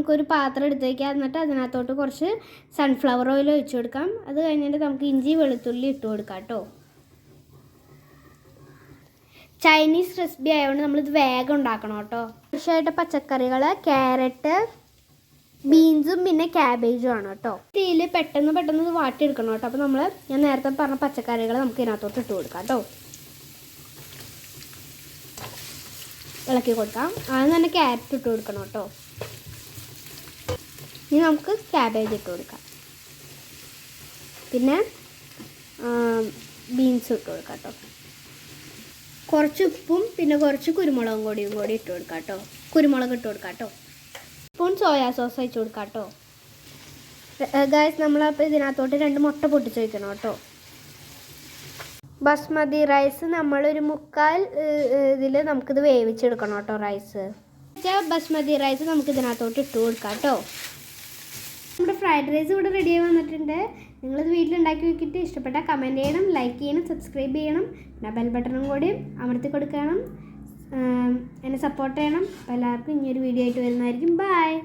നമുക്കൊരു പാത്രം എടുത്ത് വയ്ക്കാം. എന്നിട്ട് അതിനകത്തോട്ട് കുറച്ച് സൺഫ്ലവർ ഓയിൽ ഒഴിച്ചു കൊടുക്കാം. അത് കഴിഞ്ഞിട്ട് നമുക്ക് ഇഞ്ചി വെളുത്തുള്ളി ഇട്ട് കൊടുക്കാം കേട്ടോ. ചൈനീസ് റെസിപ്പി ആയതുകൊണ്ട് നമ്മളിത് വേഗം ഉണ്ടാക്കണം കേട്ടോ. ഫ്രഷായിട്ട് പച്ചക്കറികൾ ക്യാരറ്റ്, ബീൻസും പിന്നെ ക്യാബേജും ആണ് കേട്ടോ. തീയിൽ പെട്ടെന്ന് ഇത് വാട്ടിയെടുക്കണം കേട്ടോ. അപ്പോൾ ഞാൻ നേരത്തെ പറഞ്ഞ പച്ചക്കറികൾ നമുക്ക് ഇതിനകത്തോട്ട് ഇട്ട് കൊടുക്കാം കേട്ടോ. ഇളക്കി കൊടുക്കാം. ആദ്യം തന്നെ ക്യാരറ്റ് ഇട്ട് കൊടുക്കണം കേട്ടോ. ഇനി നമുക്ക് ക്യാബേജ് ഇട്ട് കൊടുക്കാം. പിന്നെ ബീൻസ് ഇട്ട് കൊടുക്കാം കേട്ടോ. കുറച്ച് ഉപ്പും പിന്നെ കുറച്ച് കുരുമുളകും കൂടി ഇട്ട് കൊടുക്കാം കേട്ടോ. കുരുമുളക് ഇട്ട് കൊടുക്കാം കേട്ടോ. സ്പൂൺ സോയാ സോസ് ഒഴിച്ച് കൊടുക്കാം കേട്ടോ. ഗൈസ് നമ്മളപ്പോൾ ഇതിനകത്തോട്ട് 2 മുട്ട പൊട്ടിച്ച് വയ്ക്കണം കേട്ടോ. ബസ്മതി റൈസ് നമ്മളൊരു 3/4 ഇതിൽ നമുക്കിത് വേവിച്ചെടുക്കണം കേട്ടോ. റൈസ് ബസ്മതി റൈസ് നമുക്ക് ഇതിനകത്തോട്ട് ഇട്ട് കൊടുക്കാം കേട്ടോ. നമ്മുടെ ഫ്രൈഡ് റൈസ് ഇവിടെ റെഡിയായി വന്നിട്ടുണ്ട്. നിങ്ങളിത് വീട്ടിലുണ്ടാക്കി നോക്കിയിട്ട് ഇഷ്ടപ്പെട്ടാൽ കമൻറ്റ് ചെയ്യണം, ലൈക്ക് ചെയ്യണം, സബ്സ്ക്രൈബ് ചെയ്യണം. പിന്നെ ബെൽ ബട്ടണും കൂടി അമർത്തി കൊടുക്കണം. എന്നെ സപ്പോർട്ട് ചെയ്യണം. അപ്പോൾ എല്ലാവർക്കും ഇനിയൊരു വീഡിയോ ആയിട്ട് വരുന്നതായിരിക്കും. ബൈ.